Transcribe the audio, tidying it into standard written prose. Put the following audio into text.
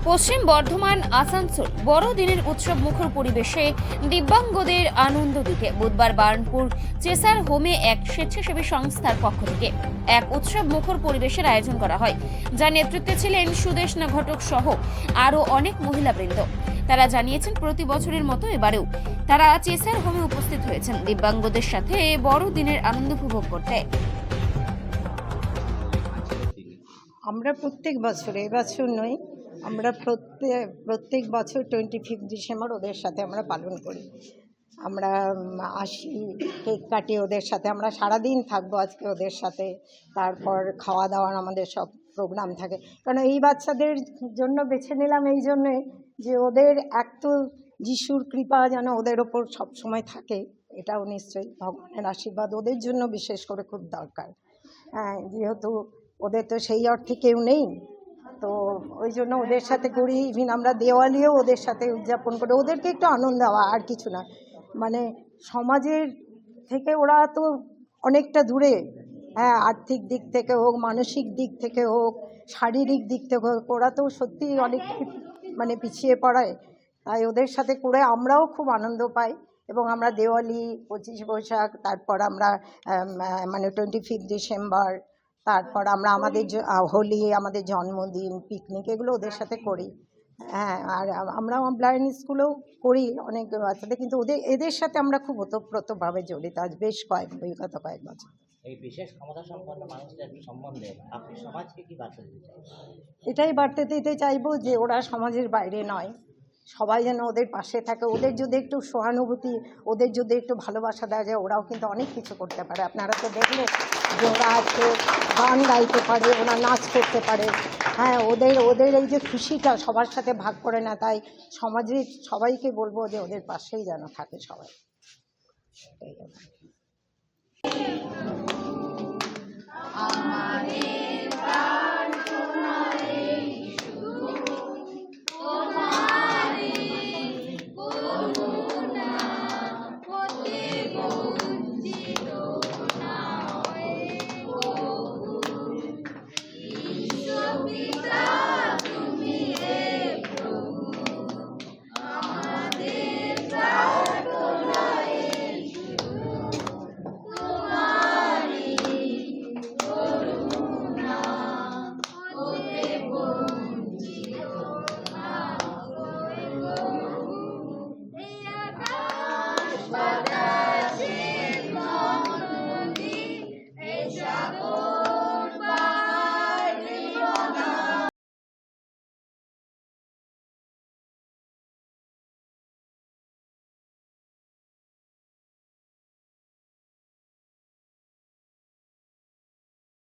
পশ্চিম বর্ধমান আসানসোল বড়দিনের উৎসব মুখর পরিবেশে দিব্যাঙ্গদের আনন্দ দিতে বুধবার বার্নপুর চেসার হোমে এক স্বেচ্ছাসেবী সংস্থার পক্ষ থেকে এক উৎসব মুখর পরিবেশের আয়োজন করা হয়, যার নেতৃত্বে ছিলেন সুদেশনা ঘটক সহ আরও অনেক মহিলাবৃন্দ। তারা জানিয়েছেন প্রতি বছরের মতো এবারেও তারা চেসার হোমে উপস্থিত হয়েছেন দিব্যাঙ্গদের সাথে বড়দিনের আনন্দ উপভোগ করতে। আমরা প্রত্যেক বছর, এবছর নয়, আমরা প্রত্যেক বছর 25 ডিসেম্বর ওদের সাথে আমরা পালন করি। আমরা আসি, কেক কাটি ওদের সাথে, আমরা সারাদিন থাকবো আজকে ওদের সাথে। তারপর খাওয়া দাওয়ার আমাদের সব প্রোগ্রাম থাকে, কারণ এই বাচ্চাদের জন্য বেছে নিলাম এই জন্যে যে ওদের এক তো যিশুর কৃপা যেন ওদের ওপর সবসময় থাকে, এটাও নিশ্চয়ই ভগবানের আশীর্বাদ ওদের জন্য বিশেষ করে খুব দরকার। হ্যাঁ, যেহেতু ওদের তো সেই অর্থে কেউ নেই, তো ওই জন্য ওদের সাথে করি। ইভিন আমরা দেওয়ালিও ওদের সাথে উদযাপন করি, ওদেরকে একটু আনন্দ দেওয়া, আর কিছু না। মানে সমাজের থেকে ওরা তো অনেকটা দূরে, হ্যাঁ, আর্থিক দিক থেকে হোক, মানসিক দিক থেকে হোক, শারীরিক দিক থেকে হোক, ওরা তো সত্যি অনেক মানে পিছিয়ে পড়ায়। তাই ওদের সাথে করে আমরাও খুব আনন্দ পাই। এবং আমরা দেওয়ালি, 25 বৈশাখ, তারপর আমরা মানে 25 ডিসেম্বর, তারপর আমরা আমাদের হোলি, আমাদের জন্মদিন, পিকনিক, এগুলো ওদের সাথে করি। হ্যাঁ, আর আমরা ব্লাইন্ড স্কুলেও করি অনেক বাচ্চাদের, কিন্তু এদের সাথে আমরা খুব ওতপ্রোতভাবে জড়িত আজ বেশ বিগত কয়েক বছর। এই বিশেষ ক্ষমতা সম্পন্ন মানুষদের সম্বন্ধে আপনি সমাজকে কি বার্তা দিতে চান? এটাই বার্তা দিতে চাইবো যে ওরা সমাজের বাইরে নয়, সবাই যেন ওদের পাশে থাকে। ওদের যদি একটু সহানুভূতি, ওদের যদি একটু ভালোবাসা দেওয়া যায়, ওরাও কিন্তু অনেক কিছু করতে পারে। আপনারা তো দেখলে যে ওরা আজকে গান গাইতে পারে, ওরা নাচ করতে পারে। হ্যাঁ, ওদের এই যে খুশিটা সবার সাথে ভাগ করে না, তাই সমাজের সবাইকে বলবো যে ওদের পাশেই যেন থাকে সবাই। আমাদের